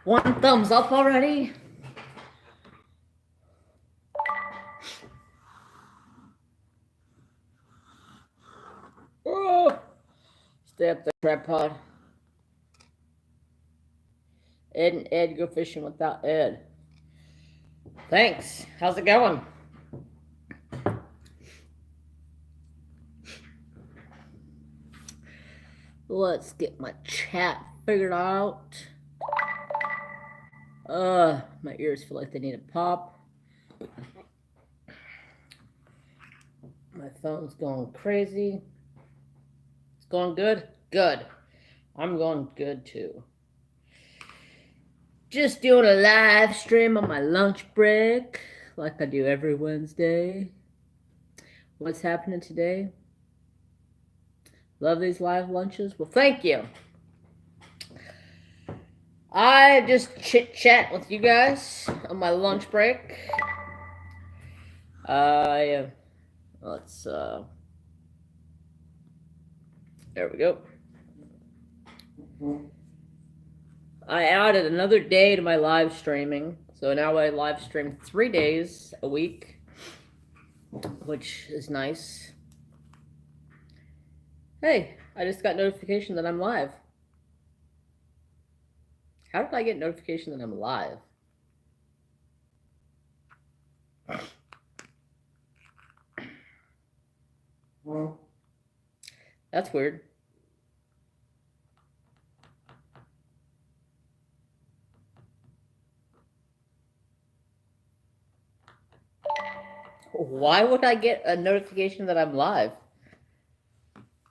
One thumbs up already? Oh, stay up the tripod. Ed and Ed go fishing without Ed. Thanks. How's it going? Let's get my chat figured out. My ears feel like they need a pop. My phone's going crazy. It's going good? Good. I'm going good too. Just doing a live stream on my lunch break, like I do every Wednesday. What's happening today? Love these live lunches. Well, thank you. I just chit chat with you guys on my lunch break. Let's there we go. I added another day to my live streaming, so now I live stream 3 days a week, which is nice. Hey, I just got notification that I'm live. How did I get notification that I'm live? That's weird. Why would I get a notification that I'm live?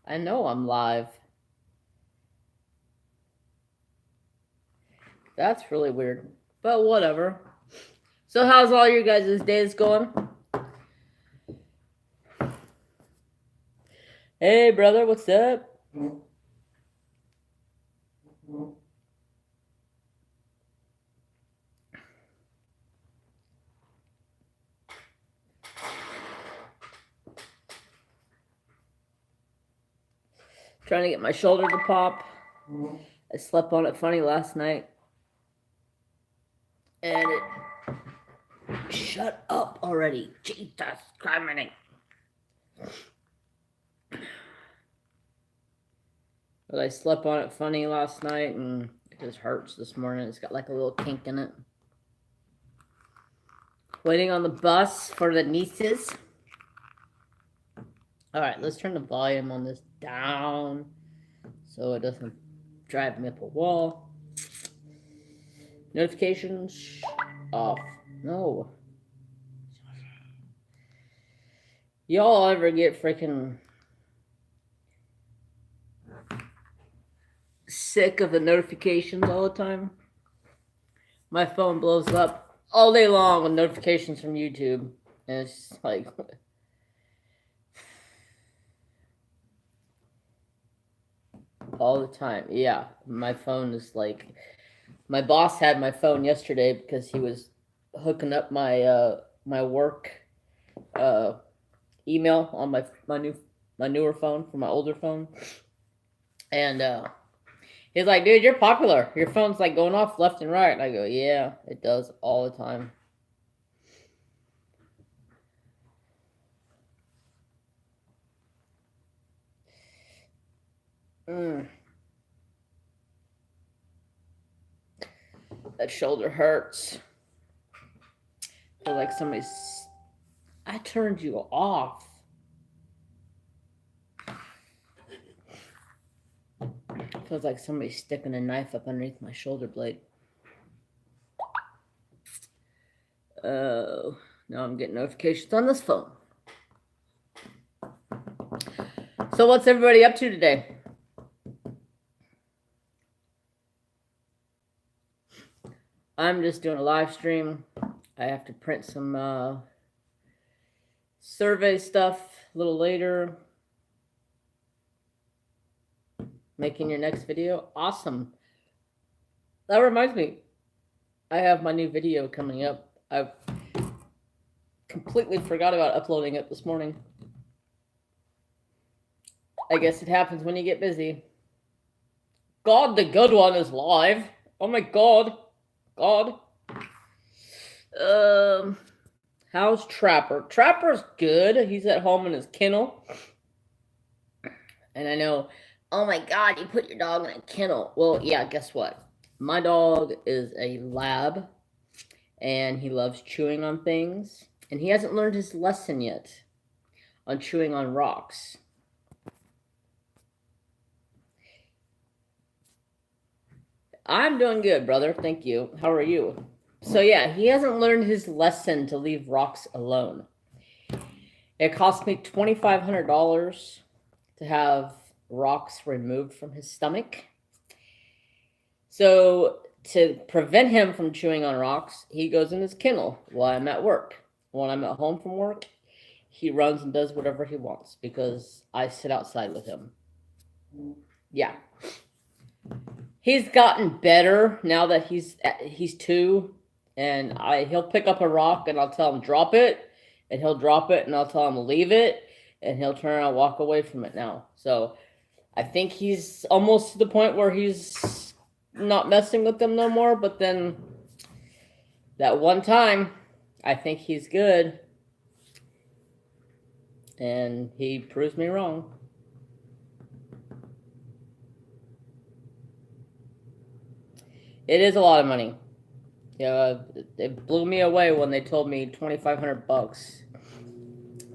I know I'm live. That's really weird, but whatever. So how's all your guys' days going? Hey, brother, what's up? Trying to get my shoulder to pop. I slept on it funny last night. And it... Shut up already. Jesus Christ. But I slept on it funny last night and it just hurts this morning. It's got like a little kink in it. Waiting on the bus for the nieces. Alright, let's turn the volume on this down so it doesn't drive me up a wall. Notifications off. No. Y'all ever get freaking sick of the notifications all the time? My phone blows up all day long with notifications from YouTube. And it's just like... all the time. Yeah, my phone is like... My boss had my phone yesterday because he was hooking up my my work email on my newer phone from my older phone. And he's like, dude, you're popular. Your phone's like going off left and right. And I go, yeah, it does all the time. That shoulder hurts. I feel like somebody's... I turned you off. Feels like somebody's sticking a knife up underneath my shoulder blade. Oh, now I'm getting notifications on this phone. So what's everybody up to today? I'm just doing a live stream. I have to print some survey stuff a little later. Making your next video. Awesome. That reminds me. I have my new video coming up. completely forgot about uploading it this morning. I guess it happens when you get busy. God, the good one is live. Oh my god. God. How's Trapper? Trapper's good. He's at home in his kennel. And I know, oh my god, you put your dog in a kennel. Well, yeah, guess what? My dog is a lab, and he loves chewing on things. And he hasn't learned his lesson yet on chewing on rocks. I'm doing good, brother. Thank you. How are you? So yeah, he hasn't learned his lesson to leave rocks alone. It cost me $2,500 to have rocks removed from his stomach. So to prevent him from chewing on rocks, he goes in his kennel while I'm at work. When I'm at home from work, he runs and does whatever he wants because I sit outside with him. Yeah. He's gotten better now that he's 2, and he'll pick up a rock and I'll tell him drop it, and he'll drop it and I'll tell him leave it, and he'll turn around and walk away from it now. So I think he's almost to the point where he's not messing with them no more, but then that one time I think he's good, and he proves me wrong. It is a lot of money. Yeah, it blew me away when they told me $2,500.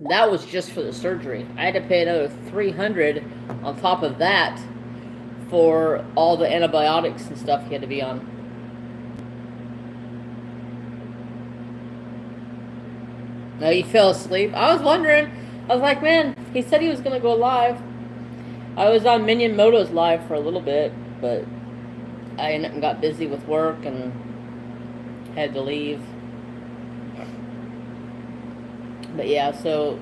That was just for the surgery. I had to pay another $300 on top of that for all the antibiotics and stuff he had to be on. Now he fell asleep. I was wondering. I was like, man, he said he was gonna go live. I was on Minion Moto's live for a little bit, but I got busy with work and had to leave. But yeah, so,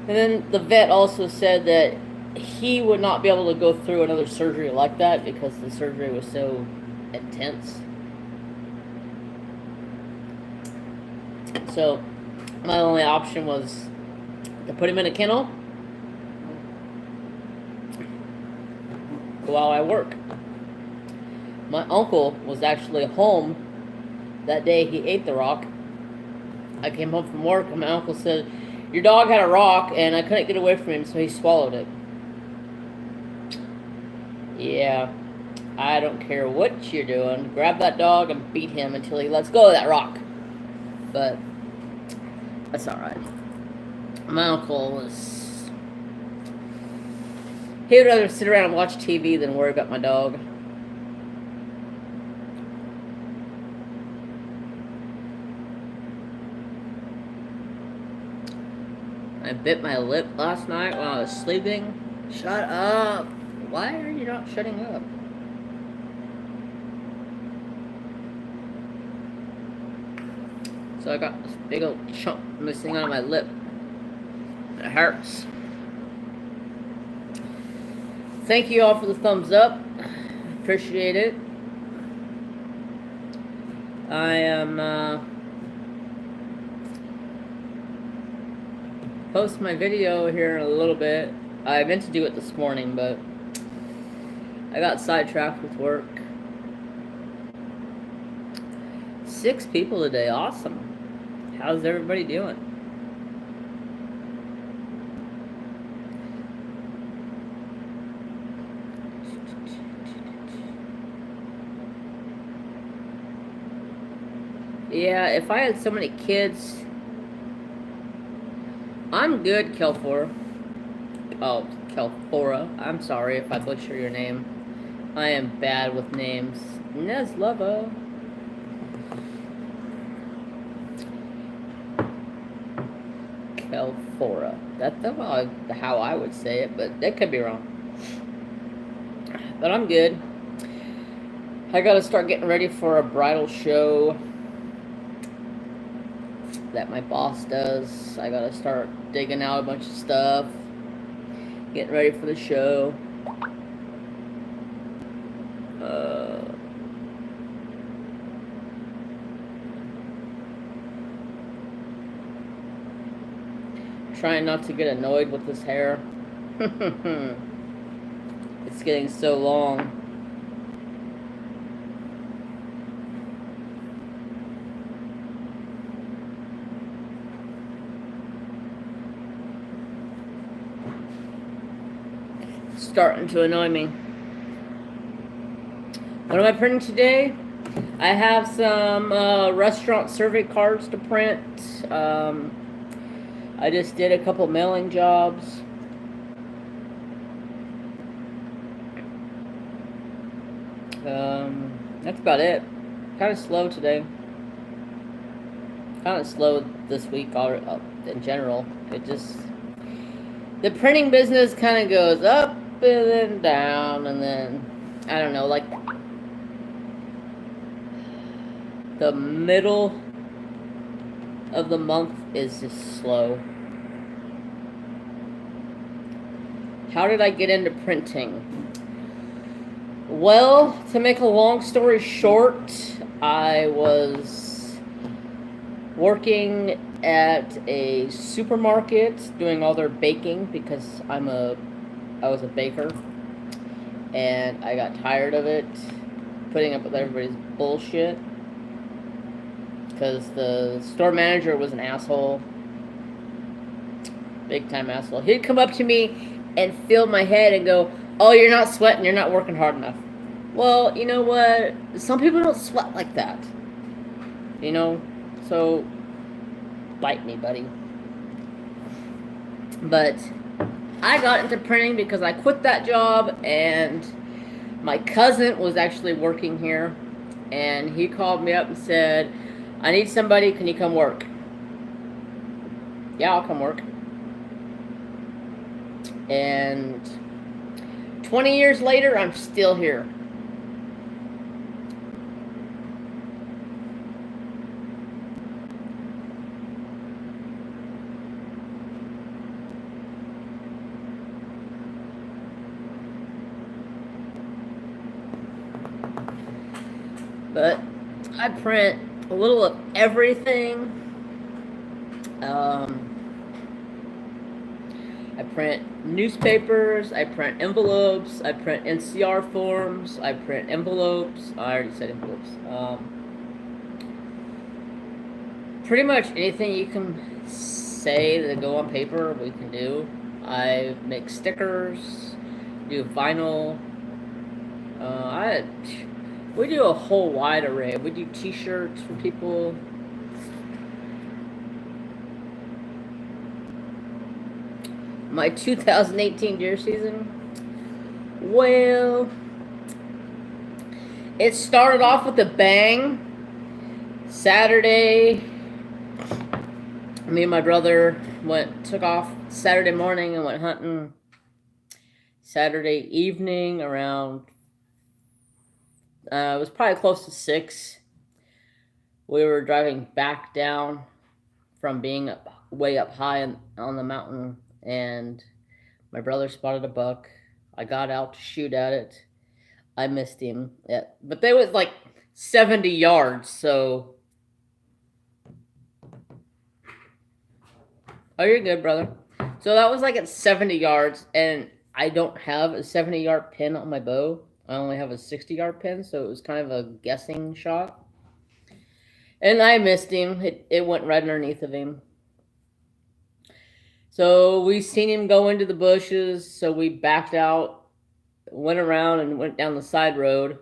and then the vet also said that he would not be able to go through another surgery like that because the surgery was so intense. So my only option was to put him in a kennel while I work. My uncle was actually home that day he ate the rock. I came home from work and my uncle said, your dog had a rock and I couldn't get away from him, so he swallowed it. Yeah, I don't care what you're doing. Grab that dog and beat him until he lets go of that rock. But that's alright. My uncle was... he would rather sit around and watch TV than worry about my dog. I bit my lip last night when I was sleeping. Shut up. Why are you not shutting up? So I got this big old chunk missing out of my lip. It hurts. Thank you all for the thumbs up. Appreciate it. I am post my video here in a little bit. I meant to do it this morning, but I got sidetracked with work. 6 people today. Awesome. How's everybody doing? Yeah, if I had so many kids... I'm good, Kelfor. Oh, Kelfora. I'm sorry if I butcher your name. I am bad with names. Neslova. Kelfora. That's how I would say it, but that could be wrong. But I'm good. I gotta start getting ready for a bridal show that my boss does. I gotta start digging out a bunch of stuff, getting ready for the show. trying not to get annoyed with this hair. It's getting so long. Starting to annoy me. What am I printing today? I have some restaurant survey cards to print. I just did a couple mailing jobs. That's about it. Kind of slow today. Kind of slow this week in general. The printing business kind of goes up and then down, and then, I don't know, like the middle of the month is just slow. How did I get into printing? Well, to make a long story short, I was working at a supermarket doing all their baking because I was a baker, and I got tired of it, putting up with everybody's bullshit, because the store manager was an asshole, big time asshole. He'd come up to me and feel my head and go, "Oh, you're not sweating, you're not working hard enough." Well, you know what? Some people don't sweat like that. You know? So, bite me, buddy. But I got into printing because I quit that job, and my cousin was actually working here, and he called me up and said, "I need somebody, can you come work?" Yeah, I'll come work. And 20 years later, I'm still here. But I print a little of everything. I print newspapers, I print envelopes, I print NCR forms, I print envelopes. I already said envelopes. Pretty much anything you can say to go on paper, we can do. I make stickers, do vinyl. We do a whole wide array. We do t-shirts for people. My 2018 deer season, well, it started off with a bang. Saturday, me and my brother took off Saturday morning and went hunting. Saturday evening around, it was probably close to 6. We were driving back down from being way up high on the mountain, and my brother spotted a buck. I got out to shoot at it. I missed him. Yeah, but they was like 70 yards, so. Oh, you're good, brother. So that was like at 70 yards, and I don't have a 70-yard pin on my bow. I only have a 60-yard pin, so it was kind of a guessing shot. And I missed him. It went right underneath of him. So we seen him go into the bushes, so we backed out, went around and went down the side road,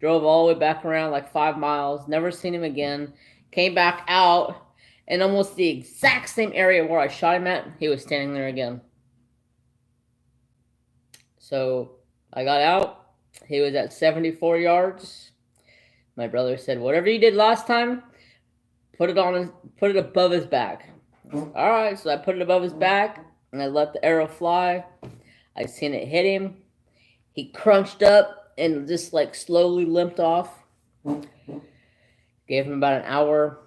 drove all the way back around like 5 miles, never seen him again, came back out, and almost the exact same area where I shot him at, he was standing there again. So I got out, he was at 74 yards. My brother said, "Whatever you did last time, put it above his back." All right, so I put it above his back, and I let the arrow fly. I seen it hit him. He crunched up and just like slowly limped off. Gave him about an hour.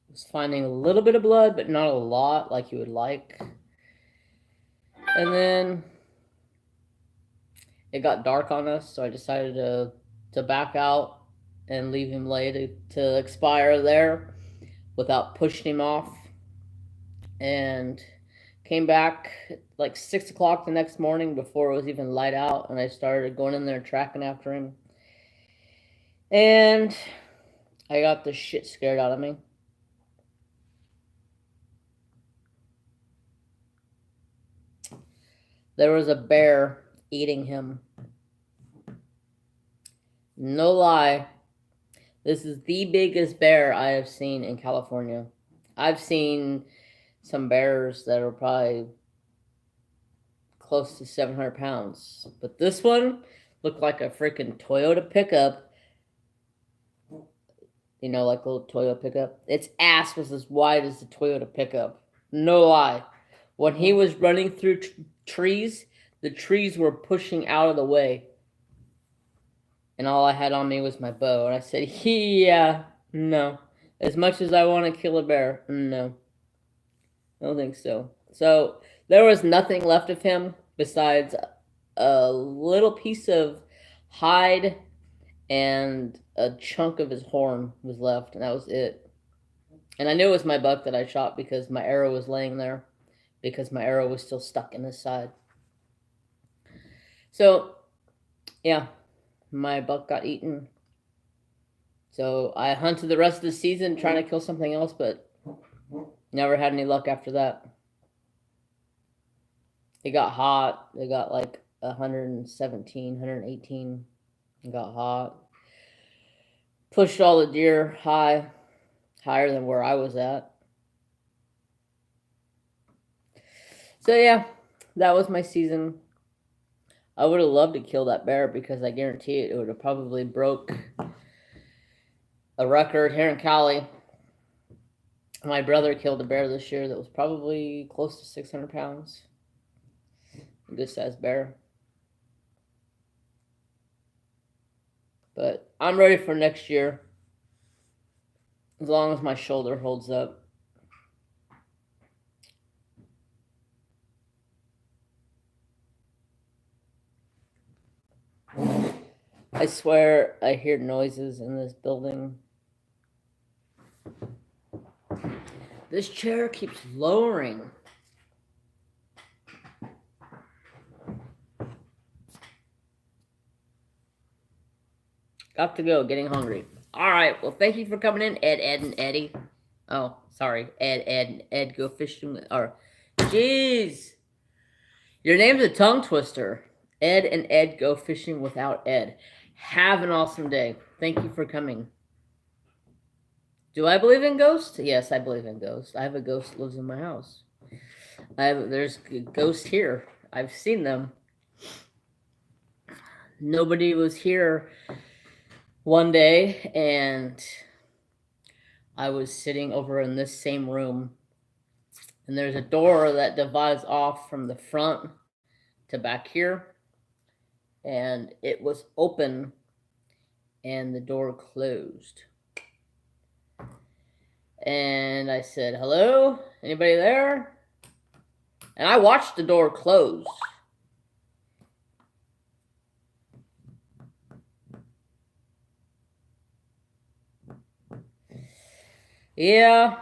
Was finding a little bit of blood, but not a lot like you would like. And then it got dark on us, so I decided to back out and leave him lay to expire there. without pushing him off, and came back like 6 o'clock the next morning before it was even light out, and I started going in there tracking after him. And I got the shit scared out of me. There was a bear eating him. No lie. This is the biggest bear I have seen in California. I've seen some bears that are probably close to 700 pounds. But this one looked like a freaking Toyota pickup. You know, like a little Toyota pickup. Its ass was as wide as the Toyota pickup. No lie. When he was running through trees, the trees were pushing out of the way. And all I had on me was my bow. And I said, yeah, no. As much as I want to kill a bear, no. I don't think so. So there was nothing left of him besides a little piece of hide and a chunk of his horn was left, and that was it. And I knew it was my buck that I shot because my arrow was laying there, because my arrow was still stuck in his side. So, yeah, my buck got eaten. So I hunted the rest of the season trying to kill something else, but never had any luck after that. It got hot. It got like 117, 118. It got hot. Pushed all the deer higher than where I was at. So yeah, that was my season. I would have loved to kill that bear because I guarantee it would have probably broke a record here in Cali. My brother killed a bear this year that was probably close to 600 pounds. A good sized bear. But I'm ready for next year. As long as my shoulder holds up. I swear I hear noises in this building. This chair keeps lowering. Got to go, getting hungry. All right, well, thank you for coming in, Ed, and Eddie. Oh, sorry, Ed, and Ed go fishing. Or, jeez. Your name's a tongue twister. Ed and Ed go fishing without Ed. Have an awesome day. Thank you for coming. Do I believe in ghosts? Yes, I believe in ghosts. I have a ghost that lives in my house. There's ghosts here. I've seen them. Nobody was here one day, and I was sitting over in this same room, and there's a door that divides off from the front to back here, and it was open, and the door closed. And I said, hello? Anybody there? And I watched the door close. Yeah,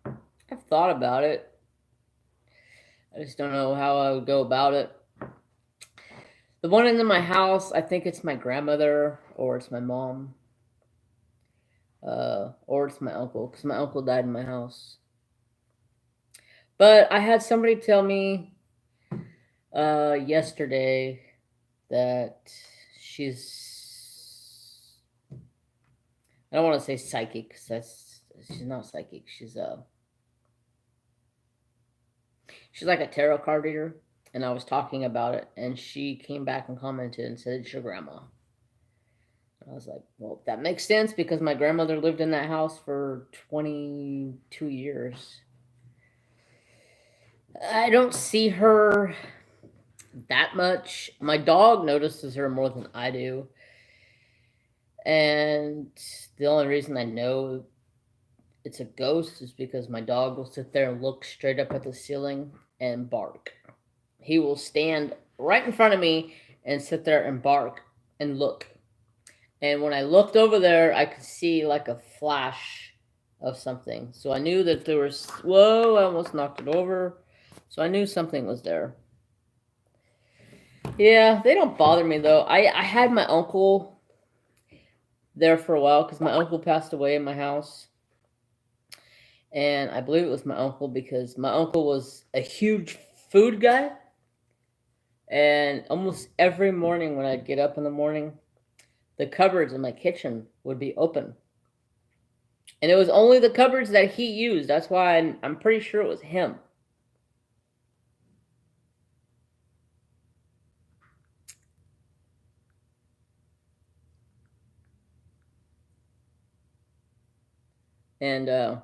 I've thought about it. I just don't know how I would go about it. The one in my house, I think it's my grandmother, or it's my mom, or it's my uncle, because my uncle died in my house. But I had somebody tell me yesterday that she's, I don't want to say psychic, because she's not psychic. She's like a tarot card reader, and I was talking about it, and she came back and commented and said, it's your grandma. And I was like, well, that makes sense, because my grandmother lived in that house for 22 years. I don't see her that much. My dog notices her more than I do. And the only reason I know it's a ghost is because my dog will sit there and look straight up at the ceiling and bark. He will stand right in front of me and sit there and bark and look. And when I looked over there, I could see like a flash of something. So I knew that there was, whoa, I almost knocked it over. So I knew something was there. Yeah, they don't bother me though. I had my uncle there for a while because my uncle passed away in my house. And I believe it was my uncle because my uncle was a huge food guy. And almost every morning when I'd get up in the morning, the cupboards in my kitchen would be open. And it was only the cupboards that he used. That's why I'm pretty sure it was him. And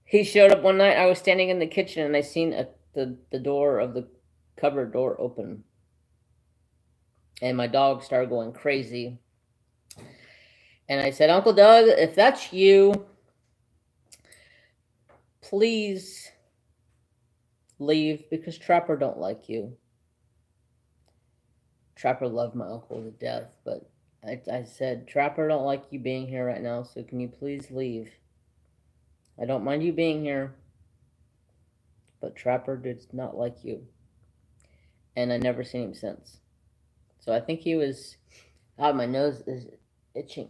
he showed up one night. I was standing in the kitchen and I seen the door of the cupboard door open. And my dog started going crazy. And I said, Uncle Doug, if that's you, please leave because Trapper don't like you. Trapper loved my uncle to death, but I said, Trapper don't like you being here right now, so can you please leave? I don't mind you being here, but Trapper does not like you. And I never seen him since. So I think he was, my nose is itching.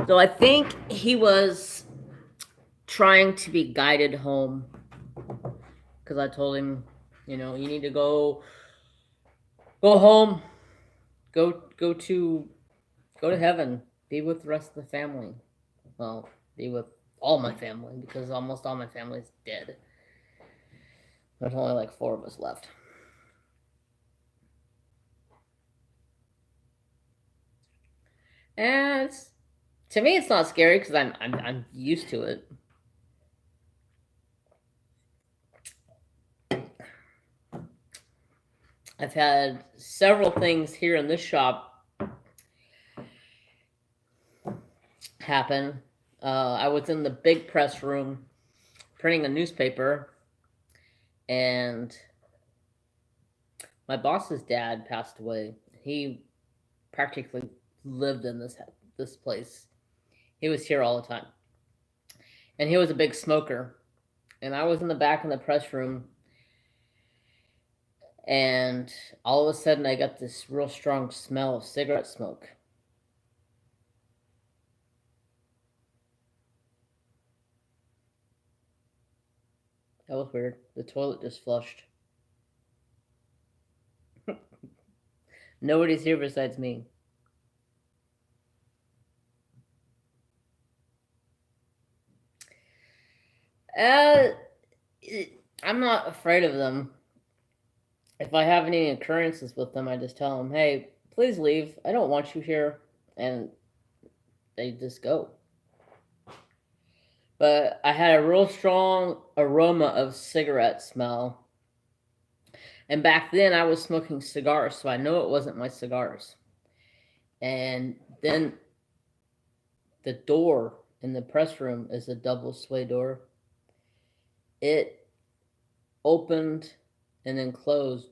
So I think he was trying to be guided home because I told him, you need to go home, go to heaven, be with the rest of the family. Well, be with all my family because almost all my family is dead. There's only like 4 of us left. And to me, it's not scary because I'm used to it. I've had several things here in this shop happen. I was in the big press room printing a newspaper, and my boss's dad passed away. He practically lived in this place. He was here all the time, and he was a big smoker. And I was in the back in the press room, and all of a sudden I got this real strong smell of cigarette smoke. That was weird. The toilet just flushed. Nobody's here besides me. Uh, I'm not afraid of them. If I have any occurrences with them, I just tell them, hey, please leave. I don't want you here. And they just go. But I had a real strong aroma of cigarette smell. And back then I was smoking cigars, so I know it wasn't my cigars. And then the door in the press room is a double sway door. It opened and then closed.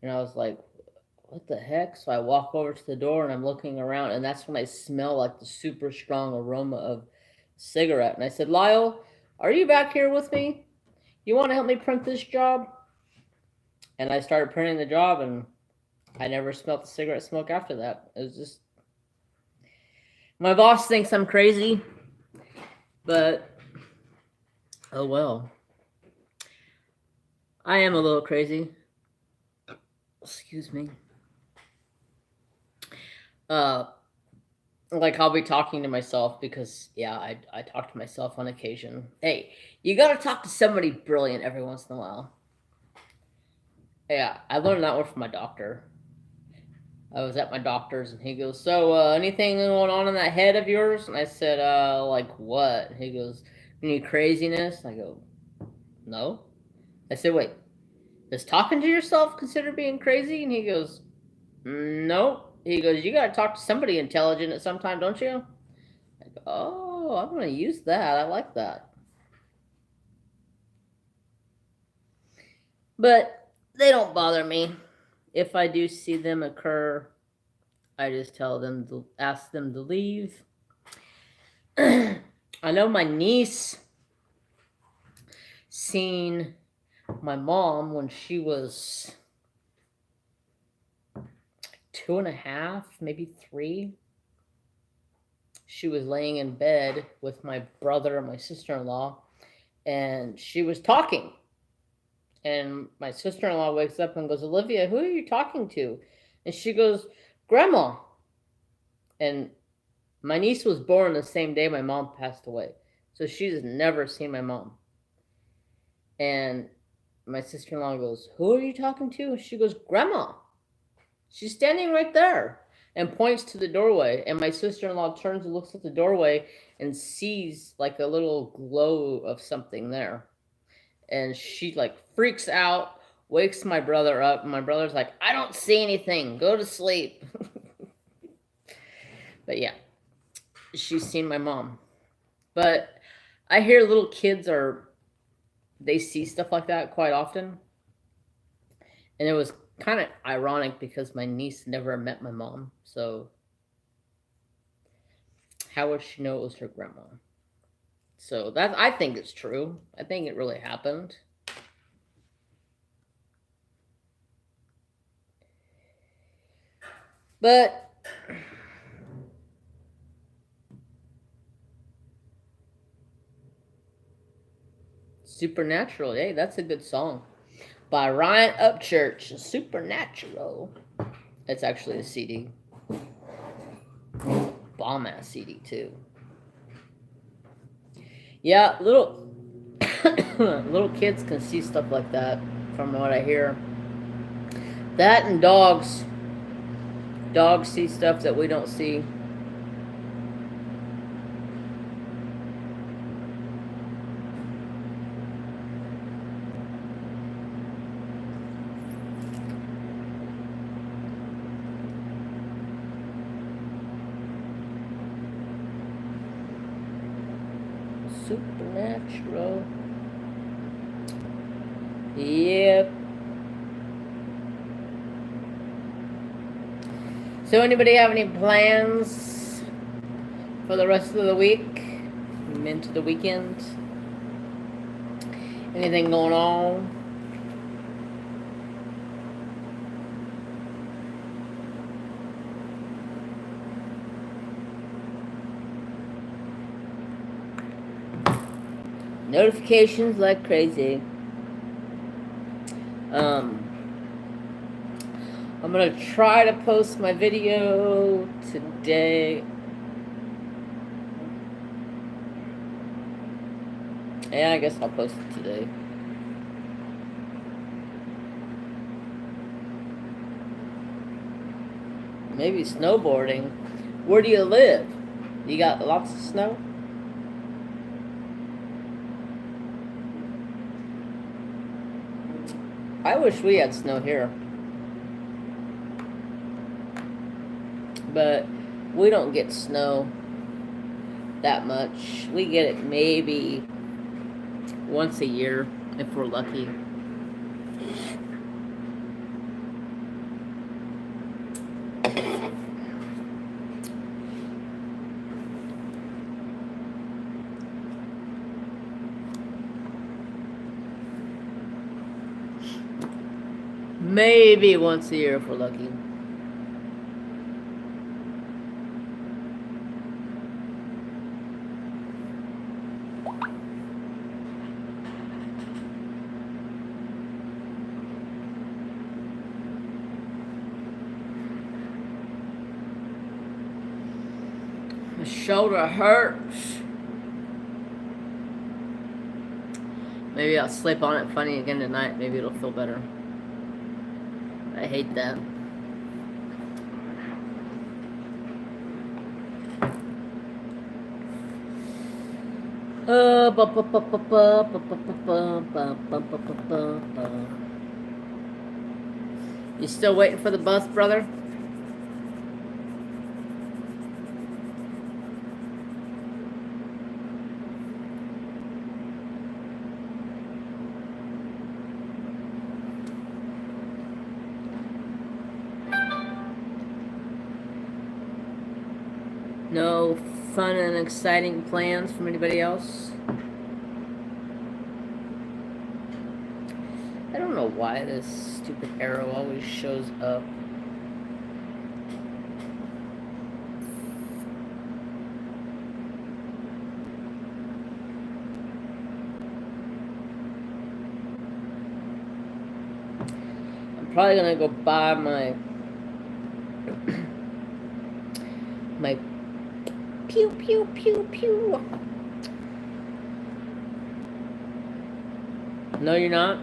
And I was like, what the heck? So I walk over to the door and I'm looking around, and that's when I smell like the super strong aroma of cigarette. And I said, Lyle, are you back here with me? You want to help me print this job? And I started printing the job, and I never smelled the cigarette smoke after that. It was just, my boss thinks I'm crazy, but oh well. I am a little crazy. Excuse me. Like I'll be talking to myself because I talk to myself on occasion. Hey, you gotta talk to somebody brilliant every once in a while. Yeah, I learned that one from my doctor. I was at my doctor's and he goes, so anything going on in that head of yours? And I said, like what? He goes, any craziness? I go, no. I said, wait, does talking to yourself consider being crazy? And he goes, nope. He goes, you gotta talk to somebody intelligent at some time, don't you? I go, oh, I'm gonna use that. I like that. But they don't bother me. If I do see them occur, I just ask them to leave. I know my niece seen my mom when she was 2.5, maybe 3. She was laying in bed with my brother and my sister-in-law, and she was talking. And my sister-in-law wakes up and goes, Olivia, who are you talking to? And she goes, Grandma. And my niece was born the same day my mom passed away. So she's never seen my mom. And my sister-in-law goes, who are you talking to? And she goes, Grandma. She's standing right there, and points to the doorway. And my sister-in-law turns and looks at the doorway and sees like a little glow of something there. And she like freaks out, wakes my brother up. And my brother's like, I don't see anything. Go to sleep. But yeah, she's seen my mom. But I hear little kids they see stuff like that quite often. And it was kind of ironic because my niece never met my mom. So how would she know it was her grandma? So I think it's true. I think it really happened. But Supernatural, hey, that's a good song. By Ryan Upchurch, Supernatural. It's actually a CD. Bomb ass CD too. Yeah, little kids can see stuff like that, from what I hear. That and dogs. Dogs see stuff that we don't see. Supernatural. Yep. So anybody have any plans for the rest of the week? Into the weekend? Anything going on? Notifications like crazy. I'm gonna try to post my video today. Yeah, I guess I'll post it today. Maybe snowboarding. Where do you live? You got lots of snow? I wish we had snow here. But we don't get snow that much. We get it maybe once a year if we're lucky. Maybe once a year if we're lucky. My shoulder hurts. Maybe I'll sleep on it funny again tonight. Maybe it'll feel better. I hate that. You still waiting for the bus, brother? No fun and exciting plans from anybody else? I don't know why this stupid arrow always shows up. I'm probably gonna go buy my my pew pew pew pew. No, you're not.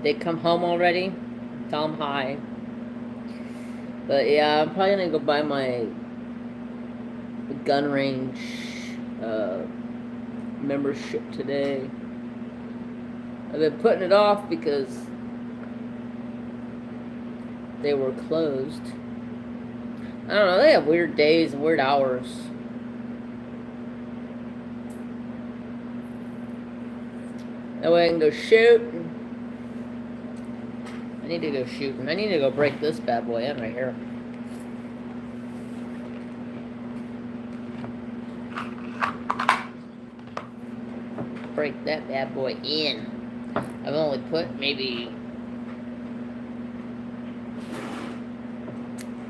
They come home already. Tell them hi. But yeah, I'm probably gonna go buy my gun range membership today. I've been putting it off because they were closed. I don't know, they have weird days and weird hours. That way I can go shoot. I need to go shooting. I need to go break this bad boy in right here. Break that bad boy in. I've only put maybe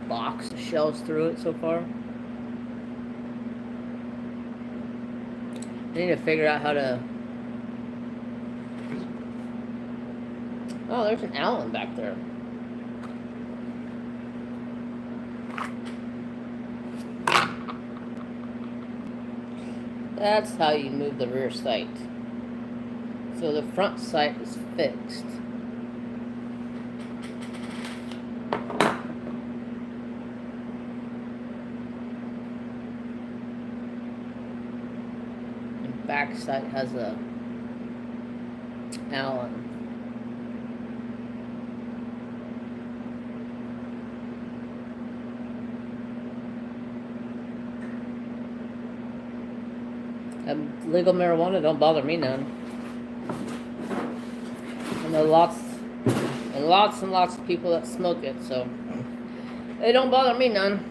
box of shells through it so far. I need to figure out how to... Oh, there's an Allen back there. That's how you move the rear sight. So the front sight is fixed. And back sight has a Allen. Legal marijuana don't bother me none. I know lots and lots of people that smoke it, so it don't bother me none.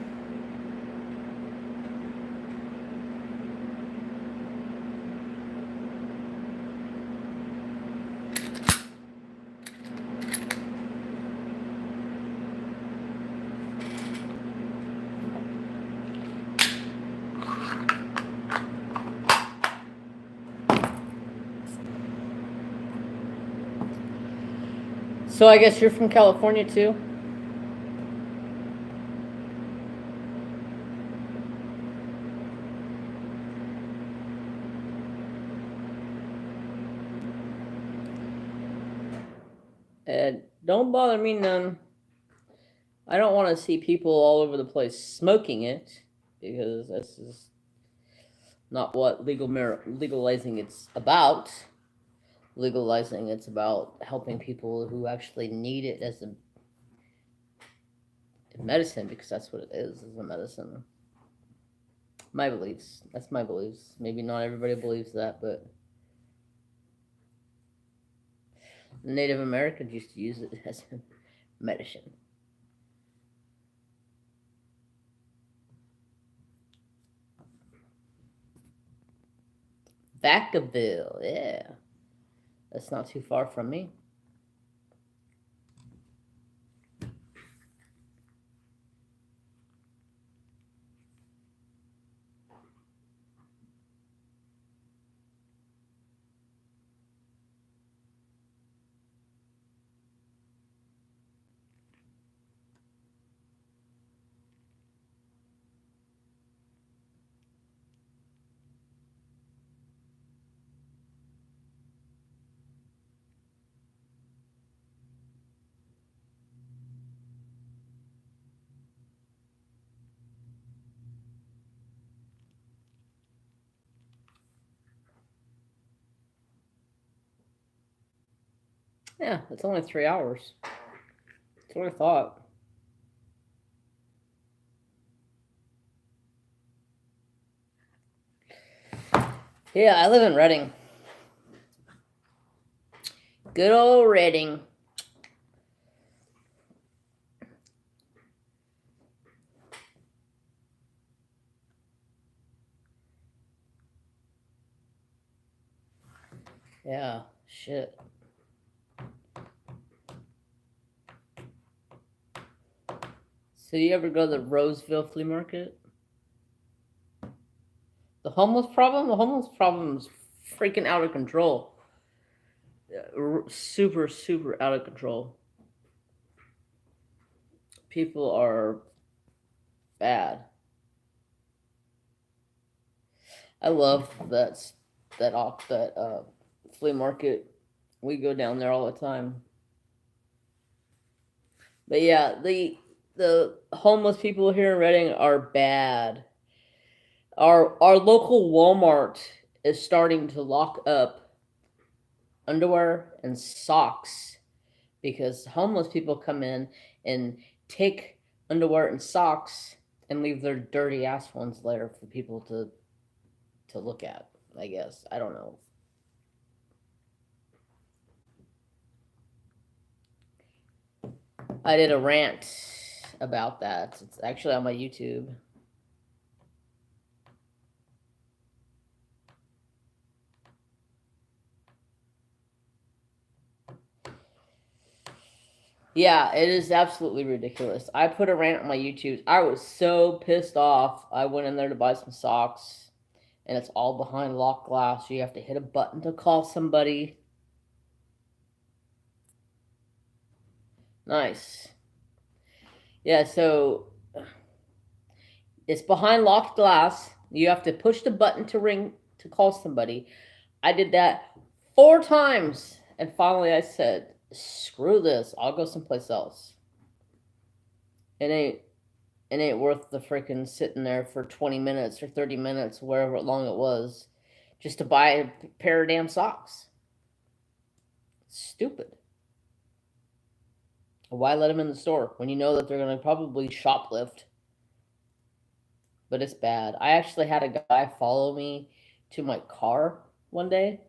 So I guess you're from California too? And don't bother me none. I don't want to see people all over the place smoking it, because this is not what legalizing it's about. Legalizing it's about helping people who actually need it as a medicine, because that's what it is a medicine. My beliefs. That's my beliefs. Maybe not everybody believes that, but Native Americans used to use it as a medicine. Vacaville, yeah. That's not too far from me. Yeah, it's only 3 hours. That's what I thought. Yeah, I live in Reading. Good old Reading. Yeah, shit. So you ever go to the Roseville flea market? The homeless problem? The homeless problem is freaking out of control. Super, super out of control. People are bad. I love that flea market. We go down there all the time. But yeah, the homeless people here in Reading are bad. Our local Walmart is starting to lock up underwear and socks because homeless people come in and take underwear and socks and leave their dirty ass ones there for people to look at. I guess I don't know. I did a rant about that. It's actually on my YouTube. Yeah, it is absolutely ridiculous. I put a rant on my YouTube. I was so pissed off. I went in there to buy some socks, and it's all behind locked glass. So you have to hit a button to call somebody. Nice. Yeah, so it's behind locked glass. You have to push the button to ring to call somebody. I did that 4 times, and finally I said, "Screw this! I'll go someplace else." It ain't worth the freaking sitting there for 20 minutes or 30 minutes, wherever long it was, just to buy a pair of damn socks. Stupid. Why let them in the store when you know that they're gonna probably shoplift? But it's bad. I actually had a guy follow me to my car one day.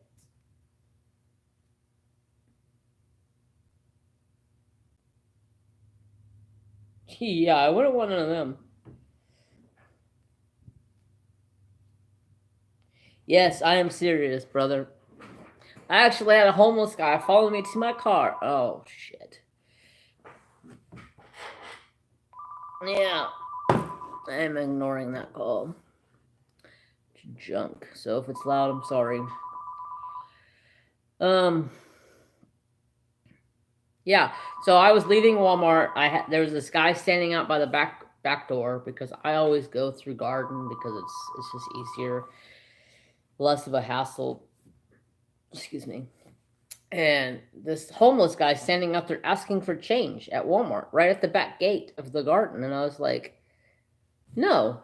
Yeah, I wouldn't want none of them. Yes, I am serious, brother. I actually had a homeless guy follow me to my car. Oh shit. Yeah, I am ignoring that call. Junk. So if it's loud, I'm sorry. Um, yeah. So I was leaving Walmart. There was this guy standing out by the back door because I always go through garden because it's just easier, less of a hassle. Excuse me. And this homeless guy standing out there asking for change at Walmart right at the back gate of the garden, and I was like, "No,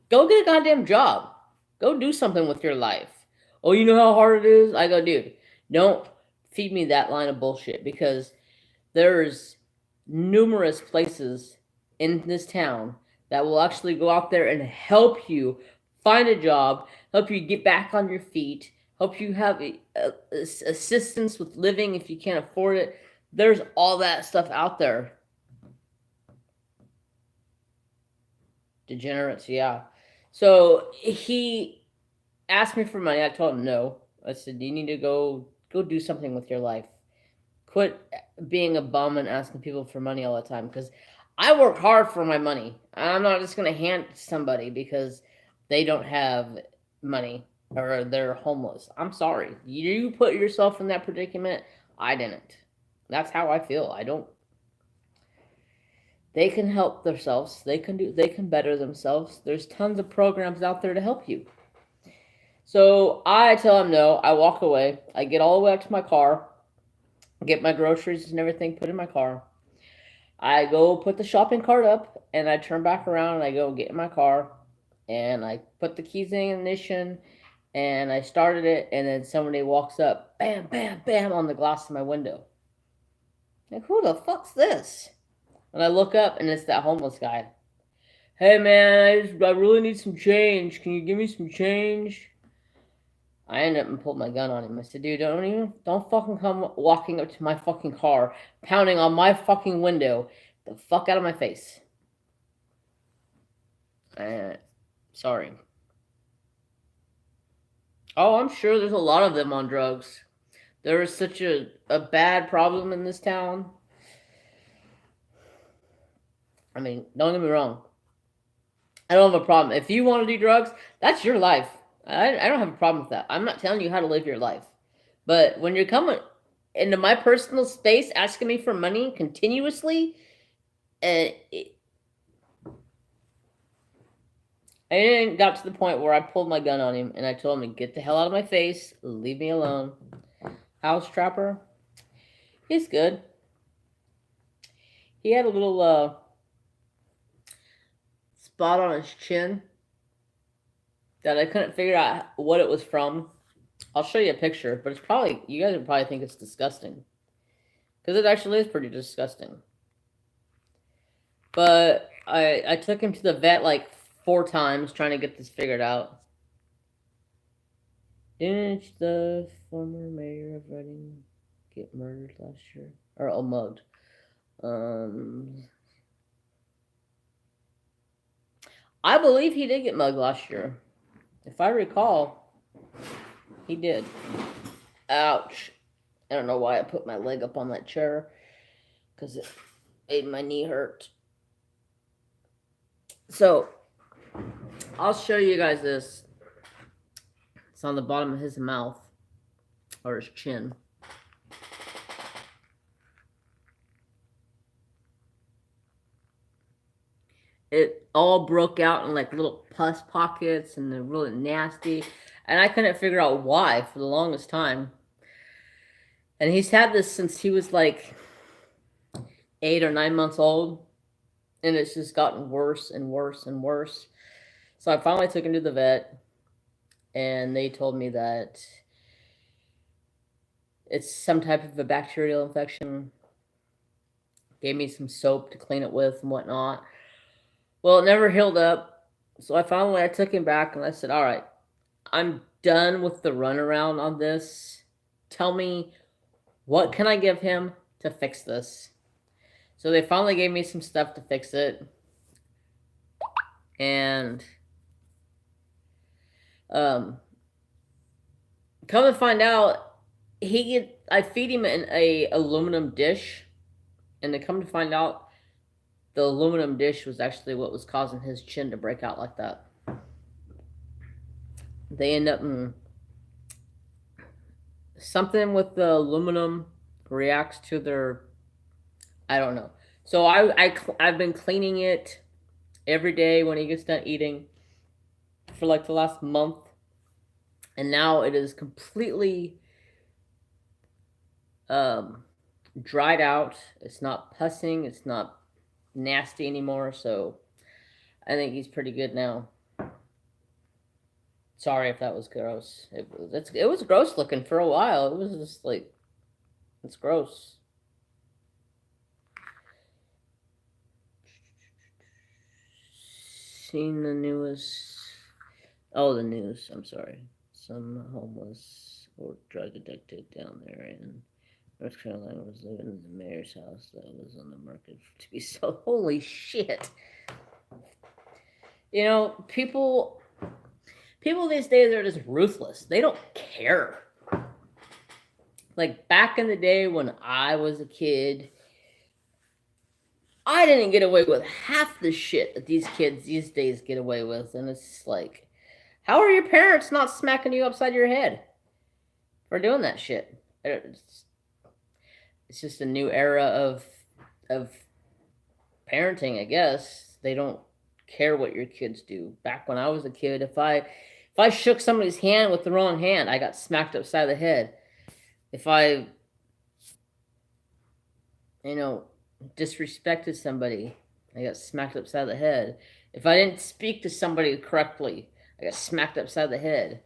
go get a goddamn job. Go do something with your life." Oh, you know how hard it is? I go, dude, don't feed me that line of bullshit because there's numerous places in this town that will actually go out there and help you find a job, help you get back on your feet, help you have assistance with living if you can't afford it. There's all that stuff out there. Degenerates, yeah. So he asked me for money. I told him no. I said, "You need to go do something with your life. Quit being a bum and asking people for money all the time because I work hard for my money. I'm not just going to hand it to somebody because they don't have money or they're homeless. I'm sorry. You put yourself in that predicament. I didn't. That's how I feel. I don't. They can help themselves. They can better themselves. There's tons of programs out there to help you. So I tell him no. I walk away. I get all the way up to my car, get my groceries and everything put in my car. I go put the shopping cart up and I turn back around and I go get in my car and I put the keys in the ignition and I started it and then somebody walks up, bam, bam, bam on the glass of my window. Like, who the fuck's this? And I look up and it's that homeless guy. Hey man, I really need some change. Can you give me some change? I ended up and pulled my gun on him. I said, dude, don't fucking come walking up to my fucking car, pounding on my fucking window. The fuck out of my face. Sorry. Oh, I'm sure there's a lot of them on drugs. There is such a bad problem in this town. I mean, don't get me wrong. I don't have a problem. If you want to do drugs, that's your life. I don't have a problem with that. I'm not telling you how to live your life. But when you're coming into my personal space asking me for money continuously, and I didn't got to the point where I pulled my gun on him and I told him to get the hell out of my face, leave me alone. House Trapper, he's good. He had a little spot on his chin that I couldn't figure out what it was from. I'll show you a picture, but it's probably, you guys would probably think it's disgusting. Because it actually is pretty disgusting. But I took him to the vet like 4 times trying to get this figured out. Didn't the former mayor of Reading get murdered last year? Or mugged? I believe he did get mugged last year. If I recall, he did. Ouch. I don't know why I put my leg up on that chair. Because it made my knee hurt. So, I'll show you guys this. It's on the bottom of his mouth. Or his chin. It all broke out in like little pus pockets and they're really nasty. And I couldn't figure out why for the longest time. And he's had this since he was like 8 or 9 months old. And it's just gotten worse and worse and worse. So I finally took him to the vet. And they told me that it's some type of a bacterial infection. Gave me some soap to clean it with and whatnot. Well, it never healed up. So I took him back and I said, all right, I'm done with the runaround on this. Tell me, what can I give him to fix this? So they finally gave me some stuff to fix it. And come to find out, I feed him in a aluminum dish. And to come to find out, the aluminum dish was actually what was causing his chin to break out like that. They end up something with the aluminum reacts to their, I don't know. So I've been cleaning it every day when he gets done eating for like the last month, and now it is completely dried out. It's not pussing. It's not nasty anymore. So I think he's pretty good now. Sorry if that was gross. It was gross looking for a while. It was just like, it's gross. Seen the newest. Oh, the news. I'm sorry. Some homeless or drug addicted down there in North Carolina was living in the mayor's house that was on the market to be sold. Holy shit. You know, people these days are just ruthless. They don't care. Like back in the day when I was a kid, I didn't get away with half the shit that these kids these days get away with. And it's like, how are your parents not smacking you upside your head for doing that shit? It's just a new era of parenting, I guess. They don't care what your kids do. Back when I was a kid, if I shook somebody's hand with the wrong hand, I got smacked upside the head. If I, disrespected somebody, I got smacked upside the head. If I didn't speak to somebody correctly, I got smacked upside the head.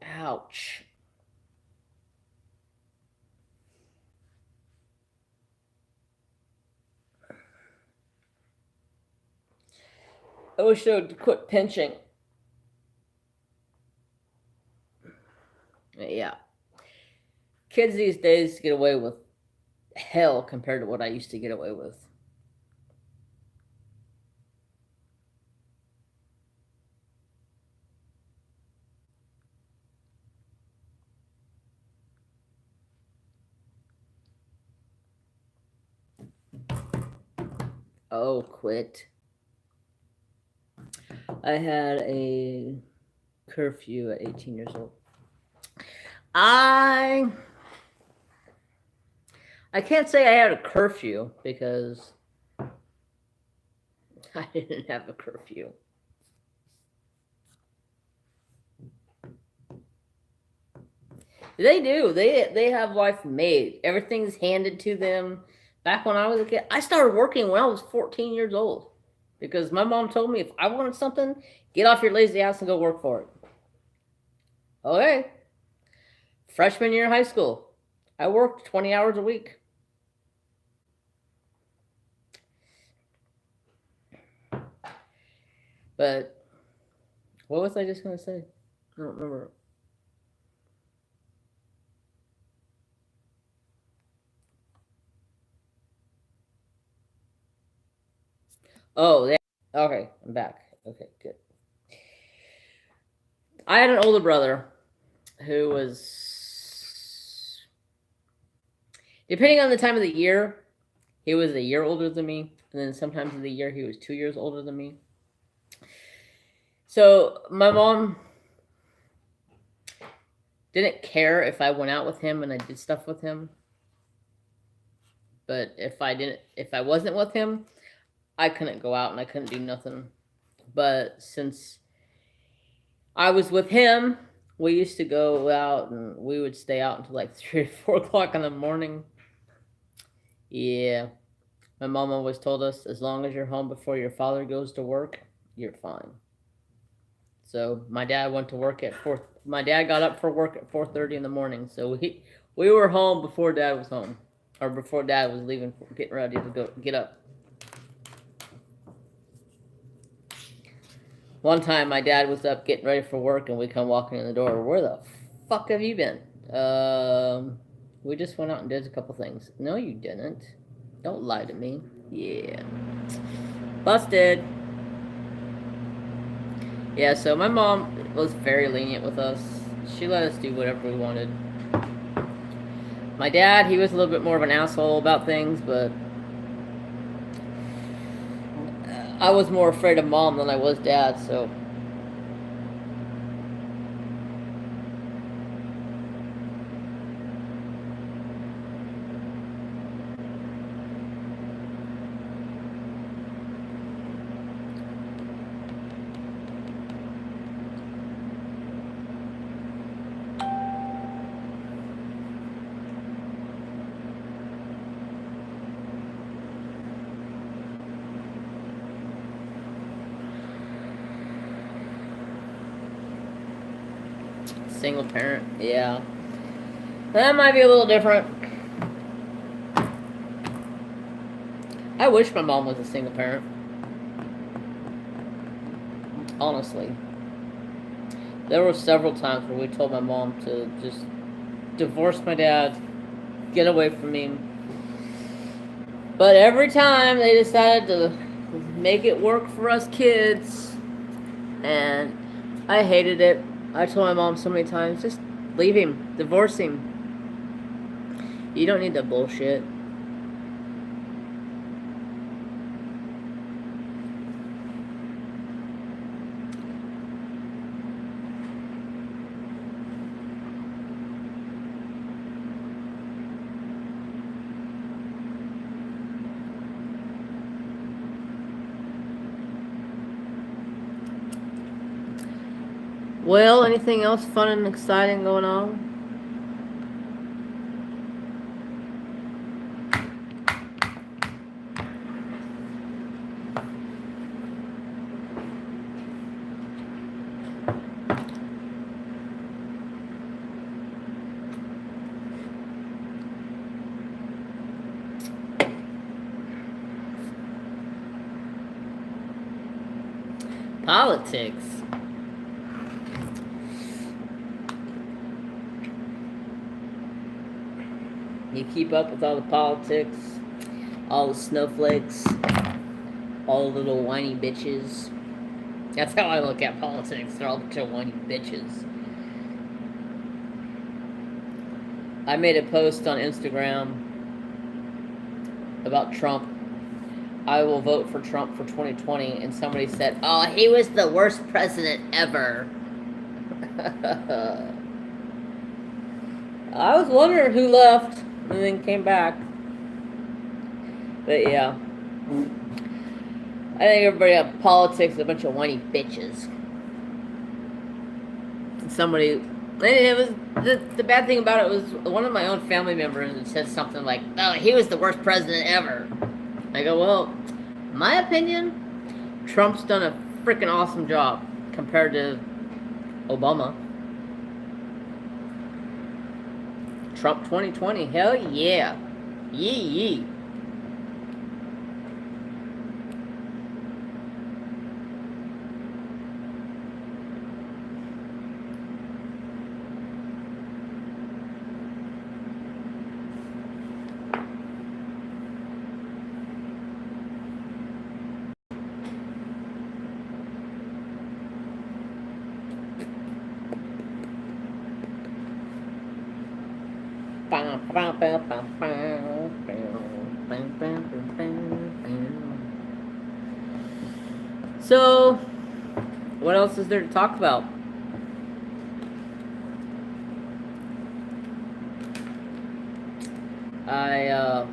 Ouch. I wish they would quit pinching. Yeah. Kids these days get away with hell compared to what I used to get away with. Oh, quit. I had a curfew at 18 years old. I can't say I had a curfew because I didn't have a curfew. They do. They have life made. Everything's handed to them. Back when I was a kid, I started working when I was 14 years old because my mom told me if I wanted something, get off your lazy ass and go work for it. Okay. Freshman year of high school, I worked 20 hours a week. But what was I just going to say? I don't remember. Oh, yeah. Okay, I'm back. Okay, good. I had an older brother who was, depending on the time of the year, he was a year older than me. And then sometimes of the year, he was 2 years older than me. So my mom didn't care if I went out with him and I did stuff with him. But if I wasn't with him, I couldn't go out and I couldn't do nothing. But since I was with him, we used to go out and we would stay out until like 3 or 4 o'clock in the morning. Yeah. My mom always told us as long as you're home before your father goes to work, you're fine. So my dad went to work at 4. My dad got up for work at 4:30 in the morning. So we were home before Dad was home, or before Dad was leaving, getting ready to go get up. One time, my dad was up getting ready for work, and we come walking in the door. Where the fuck have you been? We just went out and did a couple things. No, you didn't. Don't lie to me. Yeah. Busted. Yeah, so my mom was very lenient with us. She let us do whatever we wanted. My dad, he was a little bit more of an asshole about things, but I was more afraid of Mom than I was Dad, so. Single parent, yeah. That might be a little different. I wish my mom was a single parent. Honestly. There were several times where we told my mom to just divorce my dad, get away from me. But every time they decided to make it work for us kids, and I hated it. I told my mom so many times, just leave him, divorce him. You don't need that bullshit. Well, anything else fun and exciting going on? Politics. You keep up with all the politics, all the snowflakes, all the little whiny bitches. That's how I look at politics. They're all a bunch of whiny bitches. I made a post on Instagram about Trump. I will vote for Trump for 2020, and somebody said, "Oh, he was the worst president ever." I was wondering who left and then came back. But yeah, I think everybody at politics is a bunch of whiny bitches. Somebody, it was the bad thing about it was one of my own family members had said something like, "Oh, he was the worst president ever." I go, "Well, my opinion, Trump's done a freaking awesome job compared to Obama." Trump 2020, hell yeah, yee yee. So, what else is there to talk about? I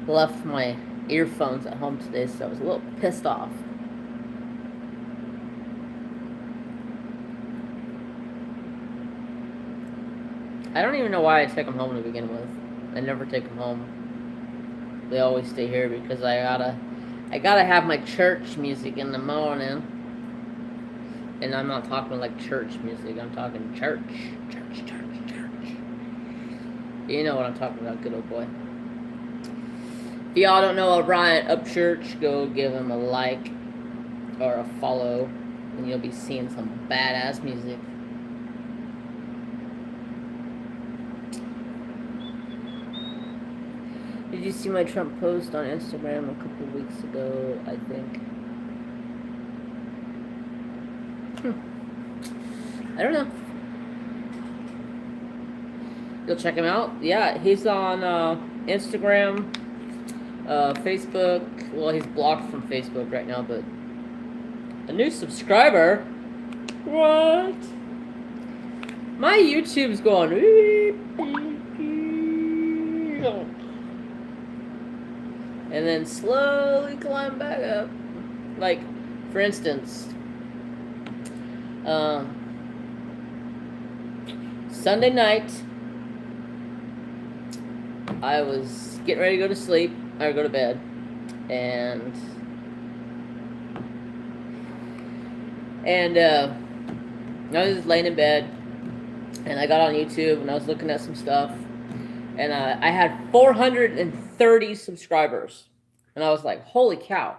left my earphones at home today, so I was a little pissed off. I don't even know why I take them home to begin with. I never take them home. They always stay here because I gotta have my church music in the morning. And I'm not talking like church music. I'm talking church. You know what I'm talking about, good old boy. If y'all don't know Ryan Upchurch, go give him a like or a follow, and you'll be seeing some badass music. Did you see my Trump post on Instagram a couple weeks ago, I think? I don't know. You'll check him out? Yeah, he's on Instagram, Facebook. Well, he's blocked from Facebook right now, but a new subscriber? What? My YouTube's going. And then slowly climb back up. Like, for instance, Sunday night, I was getting ready to go to sleep, or go to bed, and I was just laying in bed, and I got on YouTube, and I was looking at some stuff, and I had 430 subscribers, and I was like, holy cow.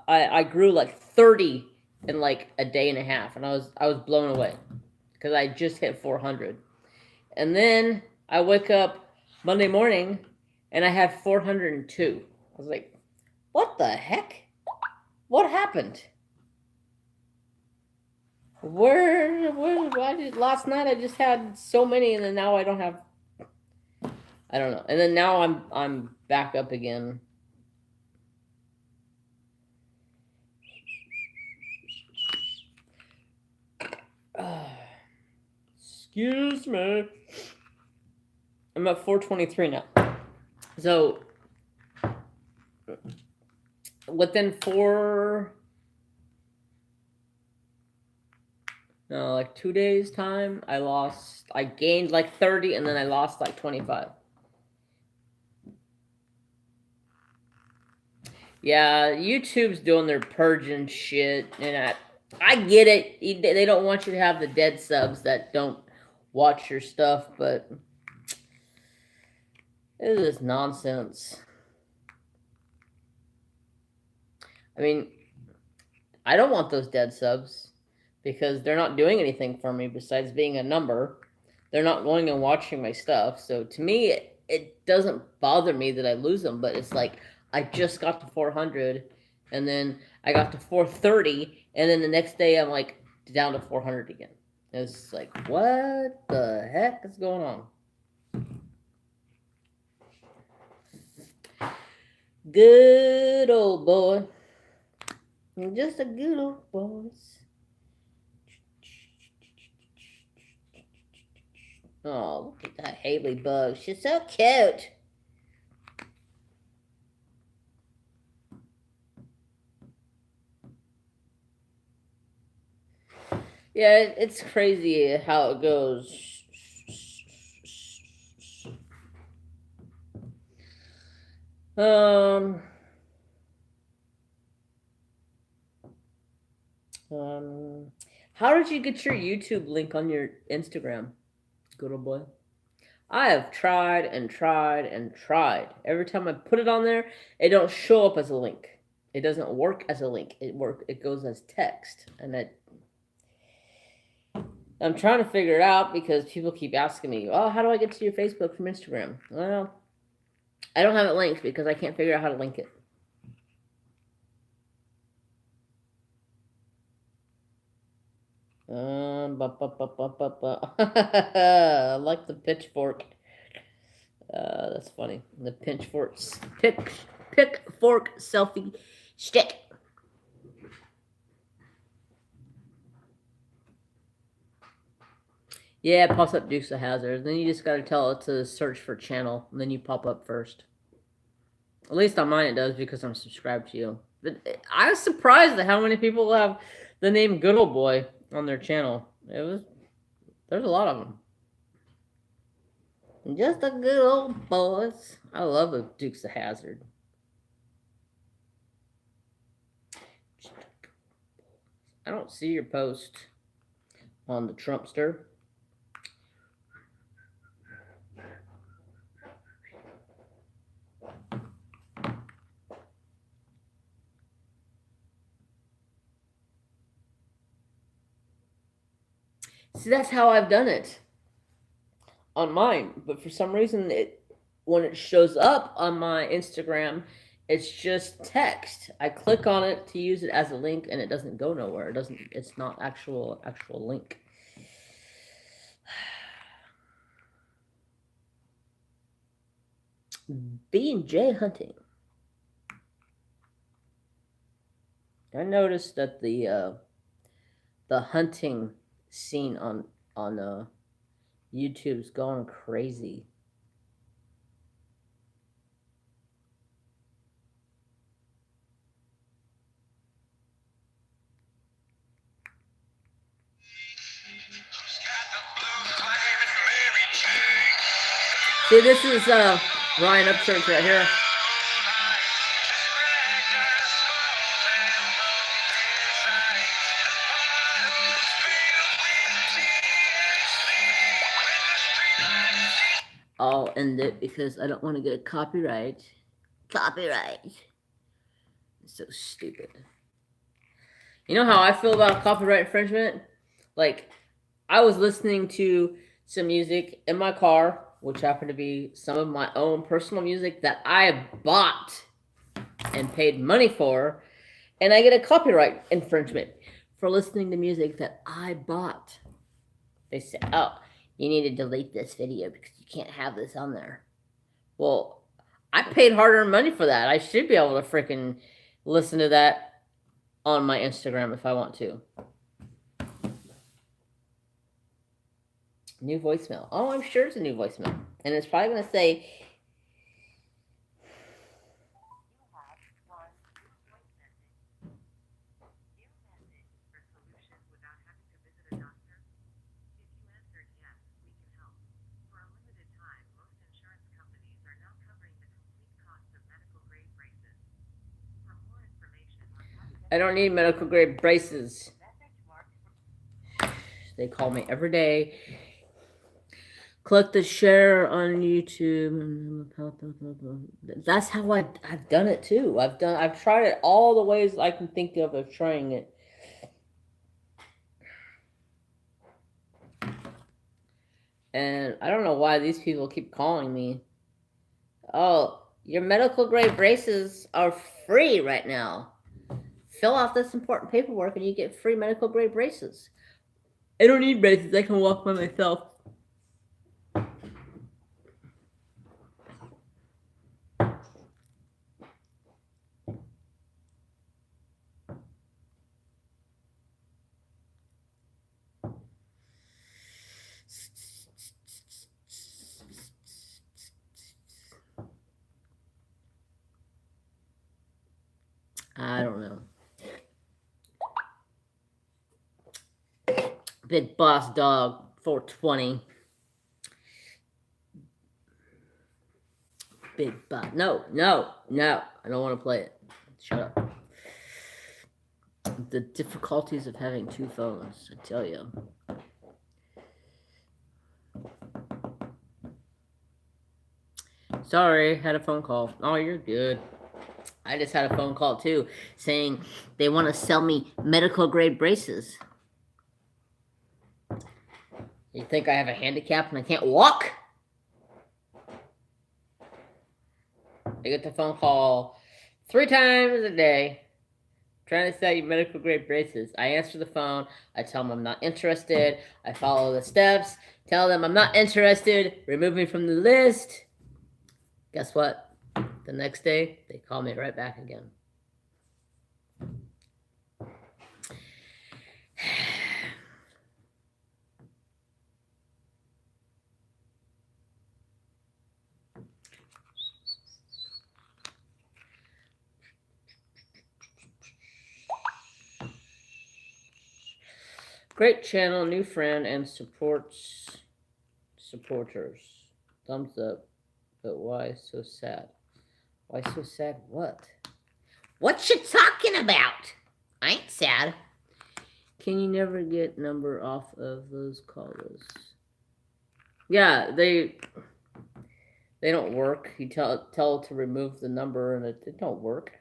I grew like 30 in like a day and a half, and I was blown away because I just hit 400. And then I wake up Monday morning and I had 402. I was like, what the heck? What happened? Why did last night I just had so many, and then now I don't have. I don't know. And then now I'm back up again. Excuse me. I'm at 423 now. So within like 2 days time, I gained like 30, and then I lost like 25. Yeah, YouTube's doing their purging shit, and I get it. They don't want you to have the dead subs that don't watch your stuff, but it is nonsense. I mean, I don't want those dead subs because they're not doing anything for me besides being a number. They're not going and watching my stuff. So to me, it doesn't bother me that I lose them, but it's like I just got to 400, and then I got to 430, and then the next day I'm like down to 400 again. It's like, what the heck is going on? Good old boy. Just a good old boy. Oh, look at that Haley bug. She's so cute. Yeah, it's crazy how it goes. Um, how did you get your YouTube link on your Instagram? Good old boy. I have tried and tried and tried. Every time I put it on there, it don't show up as a link. It doesn't work as a link. It goes as text, and I'm trying to figure it out because people keep asking me, "Oh, how do I get to your Facebook from Instagram?" Well, I don't have it linked because I can't figure out how to link it. I like the pitchfork. That's funny. The pitchforks. Pitchfork selfie stick. Yeah, it pops up Dukes of Hazzard. Then you just gotta tell it to search for channel, and then you pop up first. At least on mine it does because I'm subscribed to you. But I was surprised at how many people have the name Good Old Boy on their channel. There's a lot of them. Just a good old boys. I love the Dukes of Hazzard. I don't see your post on the Trumpster. See, that's how I've done it on mine. But for some reason, when it shows up on my Instagram, it's just text. I click on it to use it as a link, and it doesn't go nowhere. It's not actual link. B&J Hunting. I noticed that the hunting scene on YouTube's going crazy. See, this is Ryan Upchurch right here. I'll end it because I don't want to get a copyright. Copyright. It's so stupid. You know how I feel about copyright infringement? Like, I was listening to some music in my car, which happened to be some of my own personal music that I bought and paid money for, and I get a copyright infringement for listening to music that I bought. They say, "Oh, you need to delete this video because you can't have this on there." Well, I paid hard-earned money for that. I should be able to freaking listen to that on my Instagram if I want to. New voicemail. Oh, I'm sure it's a new voicemail. And it's probably going to say, I don't need medical grade braces. They call me every day. Click the share on YouTube. That's how I've done it too. I've tried it all the ways I can think of trying it. And I don't know why these people keep calling me. Oh, your medical grade braces are free right now. Fill out this important paperwork and you get free medical grade braces. I don't need braces. I can walk by myself. I don't know. Big Boss Dog 420. Big Boss. No. I don't want to play it. Shut up. The difficulties of having two phones, I tell you. Sorry, had a phone call. Oh, you're good. I just had a phone call too saying they want to sell me medical grade braces. You think I have a handicap and I can't walk? I get the phone call 3 times a day trying to sell you medical grade braces. I answer the phone. I tell them I'm not interested. I follow the steps. Tell them I'm not interested. Remove me from the list. Guess what? The next day, they call me right back again. Great channel, new friend, and supporters. Thumbs up. But why so sad? Why so sad? What? What you talking about? I ain't sad. Can you never get number off of those calls? Yeah, they don't work. You tell to remove the number and it don't work.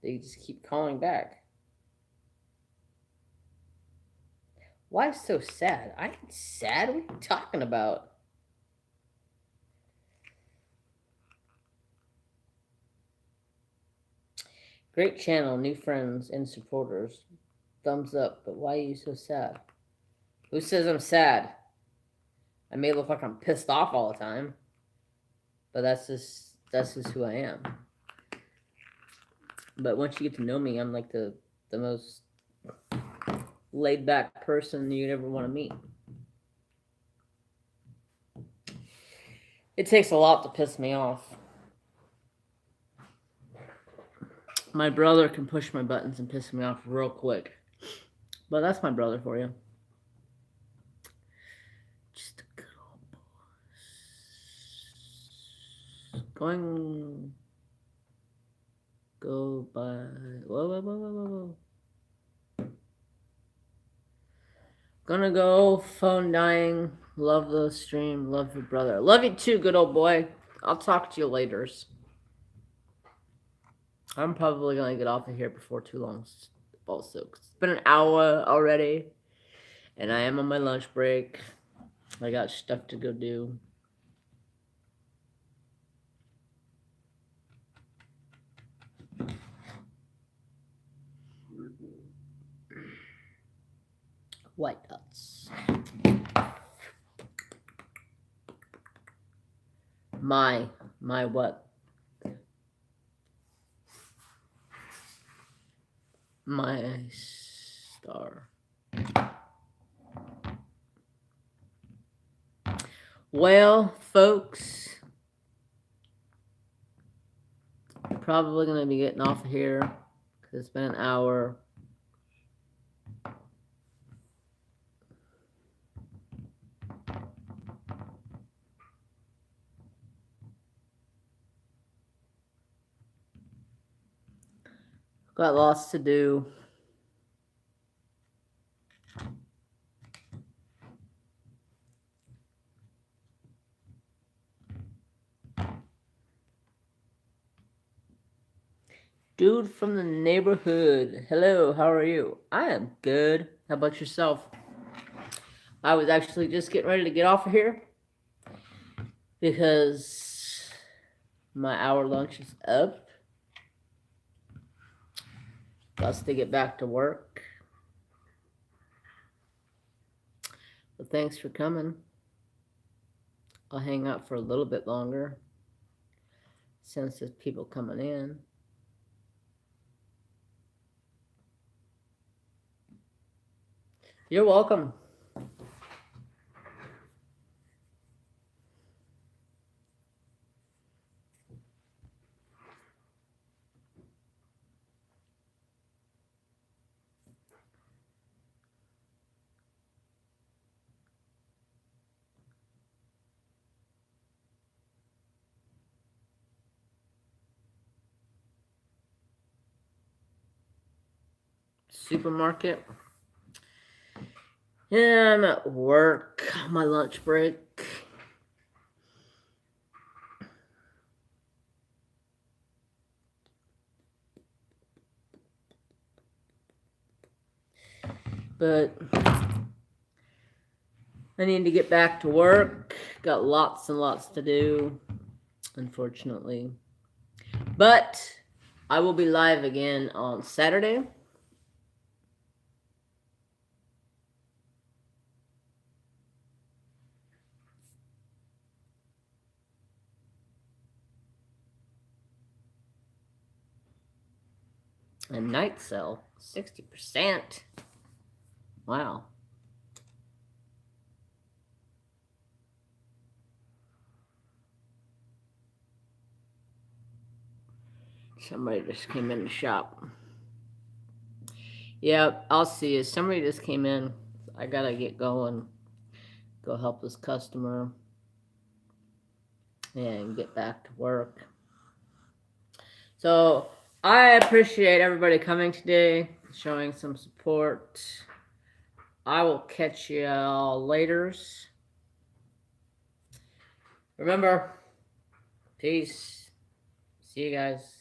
They just keep calling back. Why so sad? I ain't sad. What are you talking about? Great channel, new friends and supporters. Thumbs up, but why are you so sad? Who says I'm sad? I may look like I'm pissed off all the time, but that's just who I am. But once you get to know me, I'm like the most laid back person you'd ever want to meet. It takes a lot to piss me off. My brother can push my buttons and piss me off real quick. But that's my brother for you. Just a good old boy. Go by. Whoa. Gonna go. Phone dying. Love the stream. Love your brother. Love you too, good old boy. I'll talk to you later. I'm probably gonna get off of here before too long. Also, it's been an hour already, and I am on my lunch break. I got stuff to go do. White nuts. My what? My star. Well, folks, probably going to be getting off of here because it's been an hour. Got lots to do. Dude from the neighborhood. Hello, how are you? I am good. How about yourself? I was actually just getting ready to get off of here because my hour lunch is up. Plus to get back to work. But thanks for coming. I'll hang out for a little bit longer since there's people coming in. You're welcome. supermarket. And I'm at work, my lunch break. But I need to get back to work. Got lots and lots to do, unfortunately. But I will be live again on Saturday. And night sell, 60%. Wow. Somebody just came in the shop. Yep, I'll see you. Somebody just came in. I gotta get going. Go help this customer. And get back to work. So I appreciate everybody coming today, showing some support. I will catch you all later. Remember, peace. See you guys.